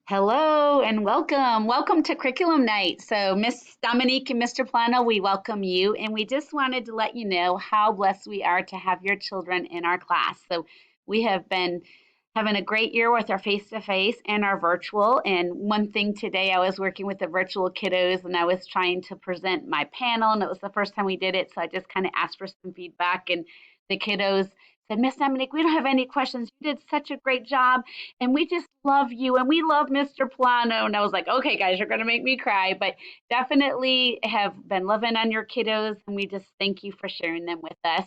Hello and welcome. Welcome to Curriculum Night. So, Miss Dominique and Mr. Pullano, we welcome you. And we just wanted to let you know how blessed we are to have your children in our class. So, we have been having a great year with our face to face and our virtual. And one thing today, I was working with the virtual kiddos and I was trying to present my panel, and it was the first time we did it. So, I just kind of asked for some feedback, and the kiddos said, Miss Dominique, we don't have any questions. You did such a great job and we just love you and we love Mr. Pullano. And I was like, okay, guys, you're going to make me cry, but definitely have been loving on your kiddos. And we just thank you for sharing them with us.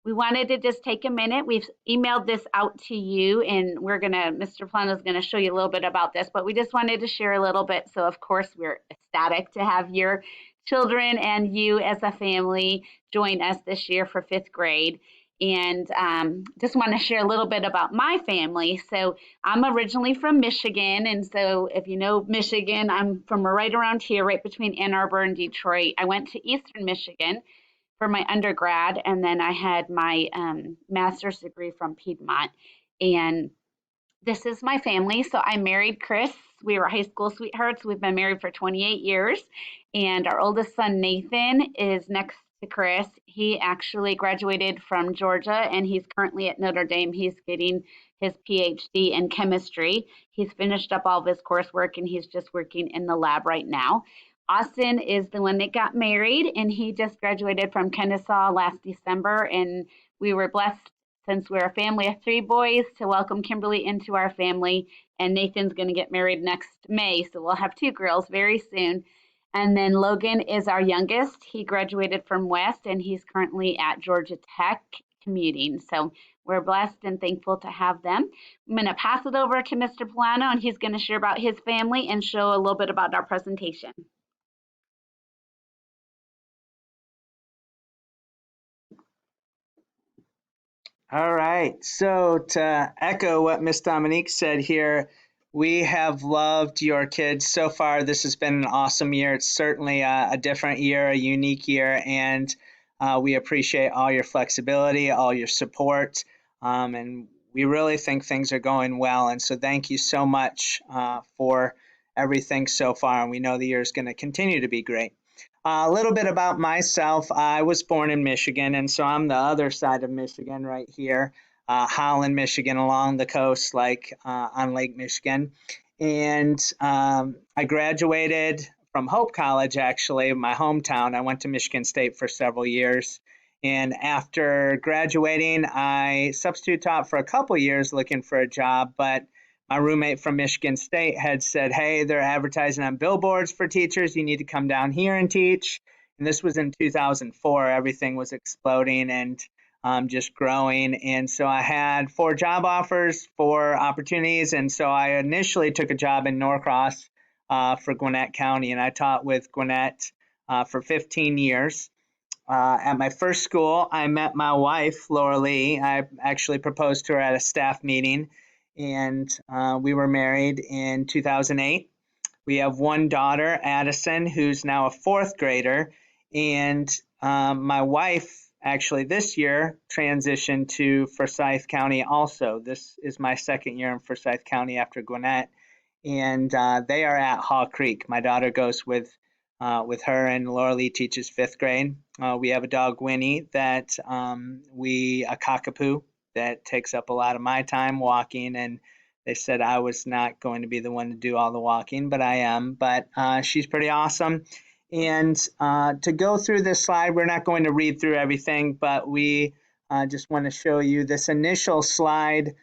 We wanted to just take a minute. We've emailed this out to you, and Mr. Pullano is going to show you a little bit about this, but we just wanted to share a little bit. So, of course, we're ecstatic to have your children and you as a family join us this year for fifth grade. And just want to share a little bit about my family. So, I'm originally from Michigan, and so if you know Michigan, I'm from right around here, right between Ann Arbor and Detroit. I went to Eastern Michigan for my undergrad, and then I had my master's degree from Piedmont. And this is my family. So I married Chris. We were high school sweethearts. We've been married for 28 years. And our oldest son, Nathan, is next to Chris. He actually graduated from Georgia and he's currently at Notre Dame. He's getting his PhD in chemistry. He's finished up all of his coursework and he's just working in the lab right now. Austin is the one that got married and he just graduated from Kennesaw last December. And we were blessed, since we're a family of three boys, to welcome Kimberly into our family. And Nathan's going to get married next May, so we'll have two girls very soon. And then Logan is our youngest. He graduated from West, and he's currently at Georgia Tech commuting. So we're blessed and thankful to have them. I'm going to pass it over to Mr. Pullano, and he's going to share about his family and show a little bit about our presentation. All right. So to echo what Miss Dominique said here, we have loved your kids so far. This has been an awesome year. It's certainly a different year, a unique year, and we appreciate all your flexibility, all your support, and we really think things are going well. And so thank you so much for everything so far, and we know the year is going to continue to be great. A little bit about myself. I was born in Michigan, and so I'm the other side of Michigan right here, Holland, Michigan, along the coast, like on Lake Michigan. And I graduated from Hope College, actually, my hometown. I went to Michigan State for several years. And after graduating, I substitute taught for a couple years looking for a job, but my roommate from Michigan State had said, hey, they're advertising on billboards for teachers. You need to come down here and teach. And this was in 2004. Everything was exploding and just growing. And so I had 4 job offers, 4 opportunities. And so I initially took a job in Norcross for Gwinnett County. And I taught with Gwinnett for 15 years. At my first school, I met my wife, Laura Lee. I actually proposed to her at a staff meeting. And we were married in 2008. We have one daughter, Addison, who's now a 4th grader. And my wife, actually this year, transitioned to Forsyth County also. This is my 2nd year in Forsyth County after Gwinnett. And they are at Haw Creek. My daughter goes with her, and Laura Lee teaches 5th grade. We have a dog, Winnie, that a cockapoo, that takes up a lot of my time walking, and they said I was not going to be the one to do all the walking, but I am. But she's pretty awesome. And to go through this slide, we're not going to read through everything, but we just want to show you this initial slide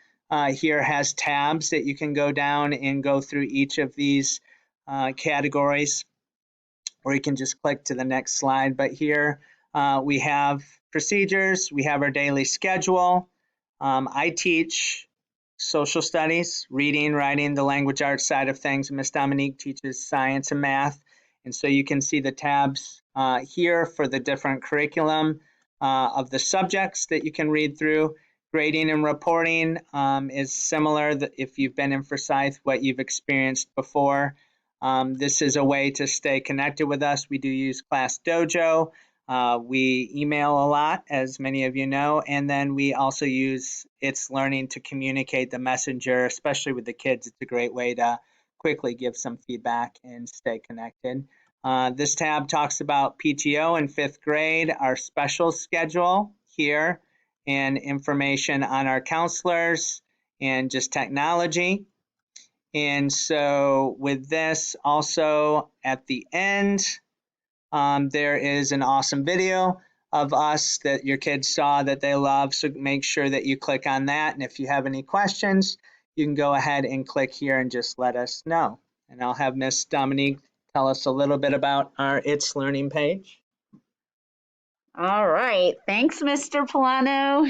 here has tabs that you can go down and go through each of these categories, or you can just click to the next slide. But here we have procedures, we have our daily schedule. I teach social studies, reading, writing, the language arts side of things. Miss Dominique teaches science and math. And so you can see the tabs here for the different curriculum of the subjects that you can read through. Grading and reporting is similar if you've been in Forsyth, what you've experienced before. This is a way to stay connected with us. We do use Class Dojo. We email a lot, as many of you know, and then we also use It's Learning to communicate the messenger, especially with the kids. It's a great way to quickly give some feedback and stay connected. This tab talks about PTO in fifth grade, our special schedule here, and information on our counselors and just technology. And so with this, also at the end, there is an awesome video of us that your kids saw that they love. So make sure that you click on that. And if you have any questions, you can go ahead and click here and just let us know. And I'll have Miss Dominique tell us a little bit about our It's Learning page. All right. Thanks, Mr. Pullano.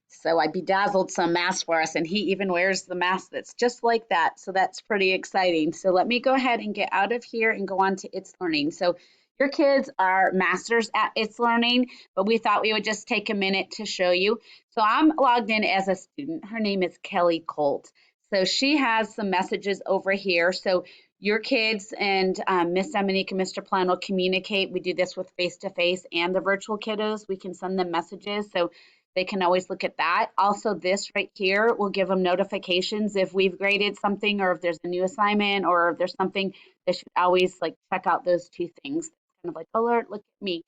So I bedazzled some masks for us, and he even wears the mask that's just like that. So that's pretty exciting. So let me go ahead and get out of here and go on to It's Learning. So your kids are masters at It's Learning, but we thought we would just take a minute to show you. So I'm logged in as a student. Her name is Kelly Colt. So she has some messages over here. So your kids and Miss Dominique and Mr. Plan will communicate. We do this with face-to-face and the virtual kiddos. We can send them messages. So they can always look at that. Also, this right here will give them notifications if we've graded something or if there's a new assignment or if there's something. They should always like check out those two things. Kind of like, alert, look at me.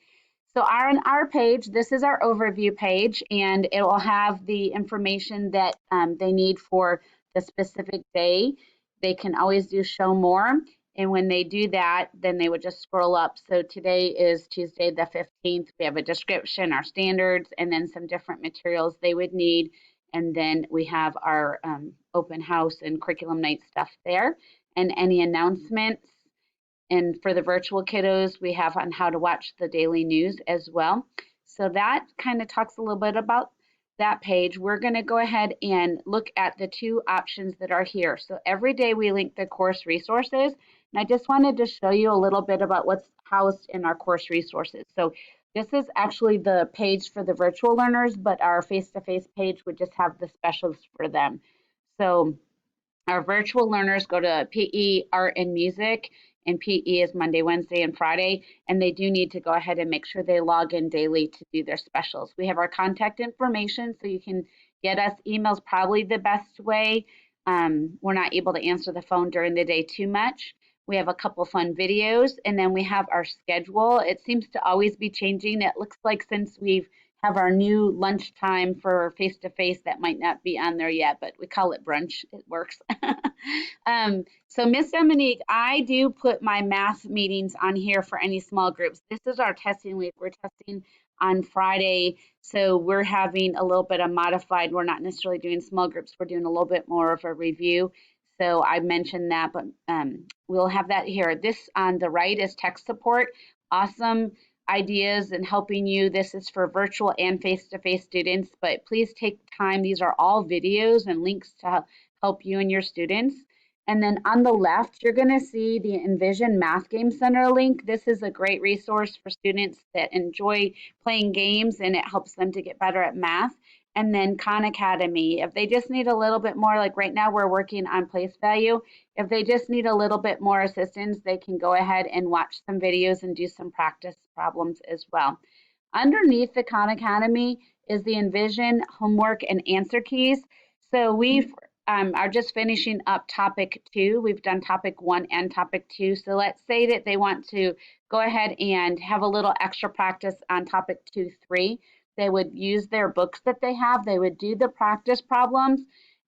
So on our page, this is our overview page, and it will have the information that they need for the specific day. They can always do show more. And when they do that, then they would just scroll up. So today is Tuesday the 15th. We have a description, our standards, and then some different materials they would need. And then we have our open house and curriculum night stuff there, and any announcements. And for the virtual kiddos, we have on how to watch the daily news as well. So that kind of talks a little bit about that page. We're going to go ahead and look at the two options that are here. So every day we link the course resources. And I just wanted to show you a little bit about what's housed in our course resources. So this is actually the page for the virtual learners, but our face-to-face page would just have the specials for them. So our virtual learners go to PE, art, and music, and PE is Monday, Wednesday, and Friday, and they do need to go ahead and make sure they log in daily to do their specials. We have our contact information, so you can get us. Email's probably the best way. We're not able to answer the phone during the day too much. We have a couple fun videos, and then we have our schedule. It seems to always be changing. It looks like since we've have our new lunchtime for face-to-face that might not be on there yet, but we call it brunch. It works. So Miss Dominique, I do put my math meetings on here for any small groups. This is our testing week. We're testing on Friday, so we're having a little bit of modified. We're not necessarily doing small groups. We're doing a little bit more of a review. So I mentioned that, but we'll have that here. This on the right is tech support. Awesome ideas and helping you. This is for virtual and face-to-face students, but please take time. These are all videos and links to help you and your students. And then on the left, you're going to see the Envision Math Game Center link. This is a great resource for students that enjoy playing games, and it helps them to get better at math. And then Khan Academy, if they just need a little bit more, like right now we're working on place value. If they just need a little bit more assistance, they can go ahead and watch some videos and do some practice problems as well. Underneath the Khan Academy is the Envision homework and answer keys. So we are just finishing up topic 2. We've done topic 1 and topic 2. So let's say that they want to go ahead and have a little extra practice on topic 2, 3. They would use their books that they have. They would do the practice problems.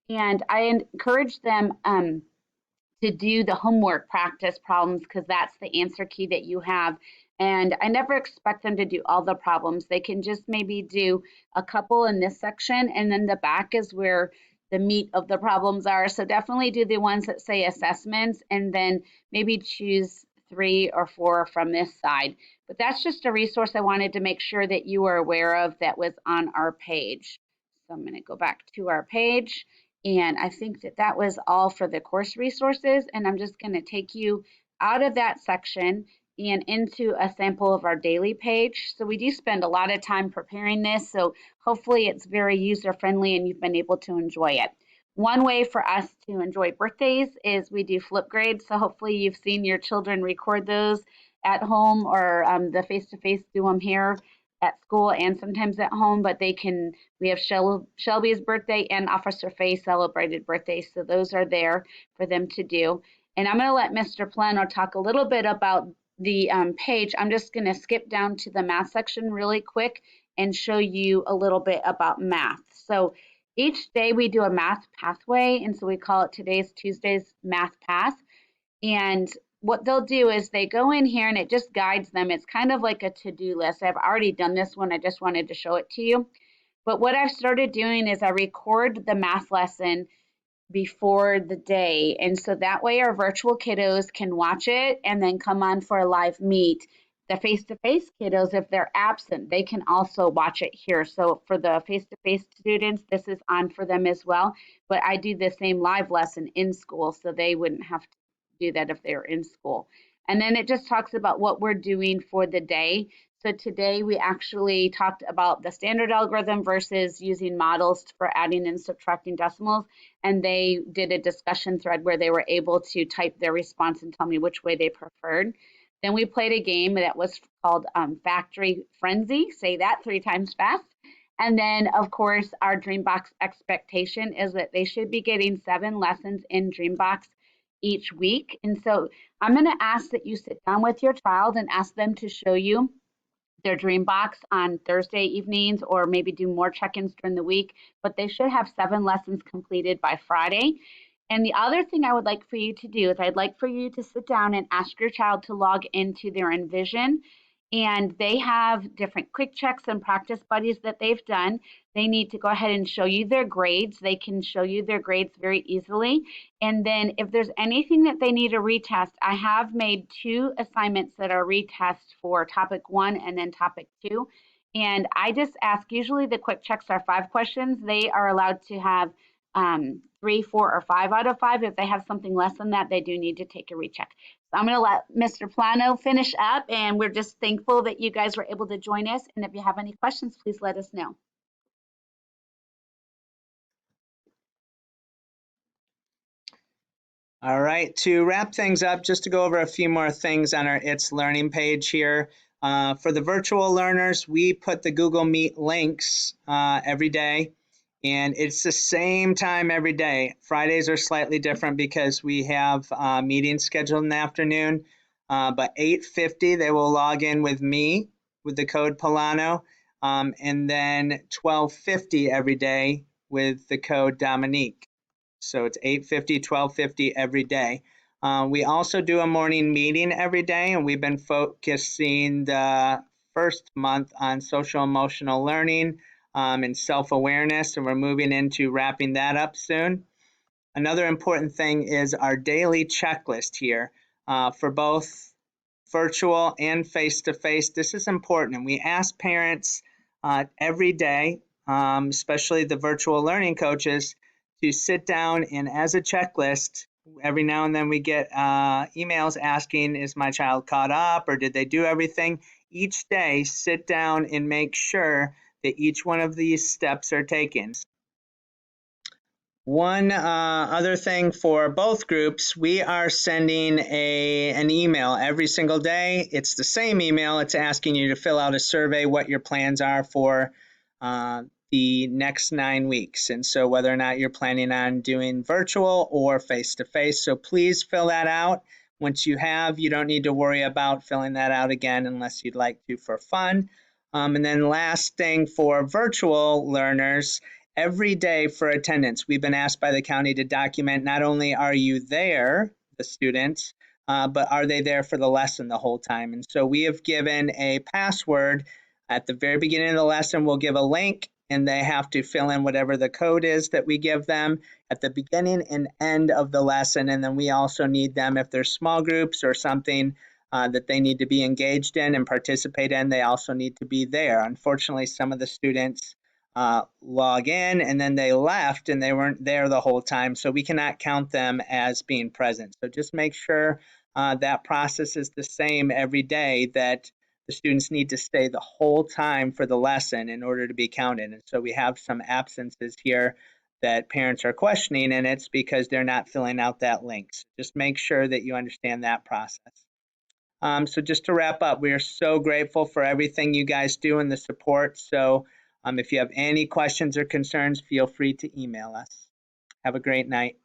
And I encourage them to do the homework practice problems because that's the answer key that you have. And I never expect them to do all the problems. They can just maybe do a couple in this section, and then the back is where the meat of the problems are. So definitely do the ones that say assessments, and then maybe choose 3 or 4 from this side. But that's just a resource I wanted to make sure that you were aware of that was on our page. So I'm going to go back to our page. And I think that that was all for the course resources. And I'm just going to take you out of that section and into a sample of our daily page. So we do spend a lot of time preparing this. So hopefully it's very user friendly and you've been able to enjoy it. One way for us to enjoy birthdays is we do flip grades. So hopefully you've seen your children record those at home, or the face-to-face do them here at school and sometimes at home, but we have Shelby's birthday and Officer Faye celebrated birthdays, so those are there for them to do. And I'm going to let Mr. Plano talk a little bit about the page. I'm just going to skip down to the math section really quick and show you a little bit about math. So each day we do a math pathway, and so we call it today's Tuesday's math path. And what they'll do is they go in here and it just guides them. It's kind of like a to-do list. I've already done this one. I just wanted to show it to you. But what I've started doing is I record the math lesson before the day. And so that way our virtual kiddos can watch it and then come on for a live meet. The face-to-face kiddos, if they're absent, they can also watch it here. So for the face-to-face students, this is on for them as well. But I do the same live lesson in school, so they wouldn't have to do that if they're in school. And then it just talks about what we're doing for the day. So today we actually talked about the standard algorithm versus using models for adding and subtracting decimals. And they did a discussion thread where they were able to type their response and tell me which way they preferred. Then we played a game that was called Factory Frenzy. Say that 3 times fast. And then, of course, our Dreambox expectation is that they should be getting 7 lessons in Dreambox each week. And so I'm going to ask that you sit down with your child and ask them to show you their Dreambox on Thursday evenings, or maybe do more check-ins during the week, but they should have 7 lessons completed by Friday. And the other thing I would like for you to do is I'd like for you to sit down and ask your child to log into their Envision. And they have different quick checks and practice buddies that they've done. They need to go ahead and show you their grades. They can show you their grades very easily. And then if there's anything that they need to retest, I have made 2 assignments that are retests for topic 1 and then topic 2. And I just ask, usually the quick checks are 5 questions. They are allowed to have 3, 4, or 5 out of 5. If they have something less than that, they do need to take a recheck. So I'm going to let Mr. Plano finish up, and we're just thankful that you guys were able to join us. And if you have any questions, please let us know. All right, to wrap things up, just to go over a few more things on our It's Learning page here. For the virtual learners, we put the Google Meet links every day, and it's the same time every day. Fridays are slightly different because we have meetings scheduled in the afternoon, but 8:50 they will log in with me with the code Pullano, and then 12:50 every day with the code Dominique. So it's 8:50, 12:50 every day. We also do a morning meeting every day, and we've been focusing the first month on social emotional learning and self-awareness, and we're moving into wrapping that up soon. Another important thing is our daily checklist here for both virtual and face-to-face. This is important, and we ask parents every day, especially the virtual learning coaches, to sit down and as a checklist, every now and then we get emails asking, is my child caught up or did they do everything? Each day, sit down and make sure that each one of these steps are taken. One other thing for both groups, we are sending an email every single day. It's the same email. It's asking you to fill out a survey, what your plans are for the next 9 weeks. And so whether or not you're planning on doing virtual or face-to-face. So please fill that out. Once you have, you don't need to worry about filling that out again unless you'd like to for fun. And then last thing for virtual learners, every day for attendance, we've been asked by the county to document not only are you there, the students, but are they there for the lesson the whole time? And so we have given a password at the very beginning of the lesson. We'll give a link and they have to fill in whatever the code is that we give them at the beginning and end of the lesson. And then we also need them, if there's small groups or something that they need to be engaged in and participate in, they also need to be there. Unfortunately, some of the students log in and then they left and they weren't there the whole time, so we cannot count them as being present. So just make sure that process is the same every day, that the students need to stay the whole time for the lesson in order to be counted. And so we have some absences here that parents are questioning, and it's because they're not filling out that link. So just make sure that you understand that process. So just to wrap up, we are so grateful for everything you guys do and the support. So if you have any questions or concerns, feel free to email us. Have a great night.